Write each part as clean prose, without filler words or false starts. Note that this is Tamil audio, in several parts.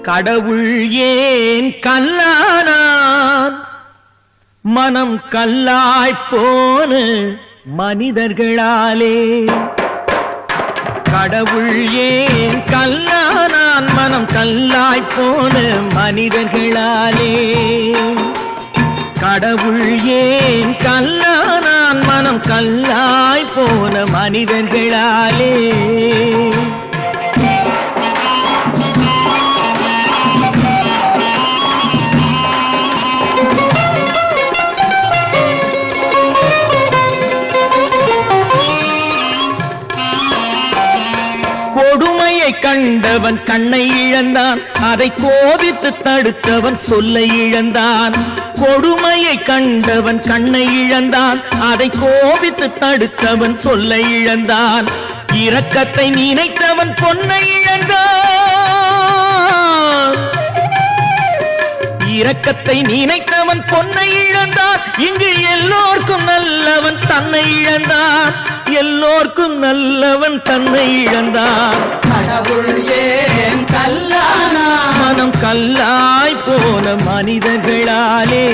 கடவுள் ஏன் கல்லானான் மனம் கல்லாய்ப்போன மனிதர்களாலே கடவுள் ஏன் கல்லானான் மனம் கல்லாய்ப்போன மனிதர்களாலே கடவுள் ஏன் கல்லானான் மனம் கல்லாய்ப்போன மனிதர்களாலே கொடுமையை கண்டவன் கண்ணை இழந்தான் அதை கோபித்து தடுத்தவன் சொல்லை இழந்தான் கொடுமையை கண்டவன் கண்ணை இழந்தான் அதை கோபித்து தடுத்தவன் சொல்லை இழந்தான் இரக்கத்தை நினைத்தவன் பொன்னை இழந்தான் இரக்கத்தை நினைத்தவன் பொன்னை இழந்தான் இங்கு எல்லோர்க்கும் நல்லவன் தன்னை இழந்தான் எல்லோர்க்கும் நல்லவன் தன்னை இழந்தான் கடவுள் ஏன் கல்லானான் மனம் கல்லாய் போன மனிதர்களாலே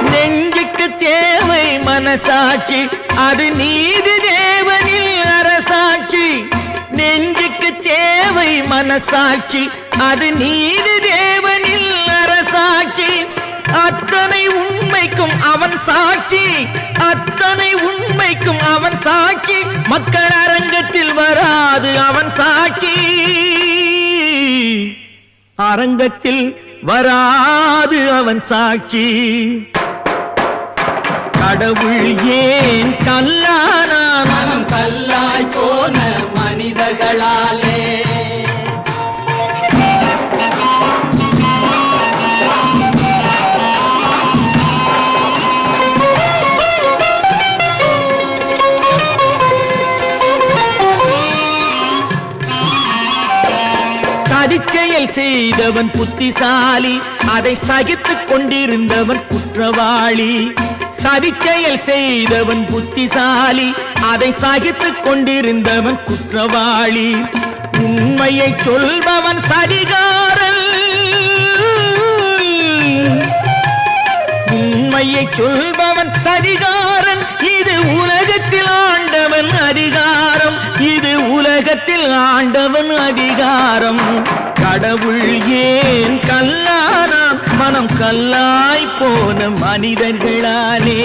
நெஞ்சுக்கு தேவை மனசாட்சி அது நீதி தேவனில் அரசாட்சி நெஞ்சுக்கு தேவை மனசாட்சி அது நீதி தேவனில் அரசாட்சி அத்தனை உண்மைக்கும் அவன் சாட்சி அத்தனை உண்மைக்கும் அவன் சாட்சி மக்கள் அரங்கத்தில் வராது அவன் சாட்சி அரங்கத்தில் வராது அவன் சாட்சி கடவுள் ஏன் கல்லானான் மனம் கல்லாய் போன மனிதர்களாலே சதிச்செயல் செய்தவன் புத்திசாலி அதை சகித்துக் கொண்டிருந்தவன் குற்றவாளி சதிச்செயல் செய்தவன் புத்திசாலி அதை சகித்துக் கொண்டிருந்தவன் குற்றவாளி உண்மையை சொல்பவன் சதிகாரன் உண்மையை சொல்பவன் சதிகாரன் இது உலகத்தில் ஆண்டவன் அதிகாரம் இது உலகத்தில் ஆண்டவன் அதிகாரம் கடவுள் ஏன் கல்லானான் மனம் கல்லாய் போன மனிதர்களாலே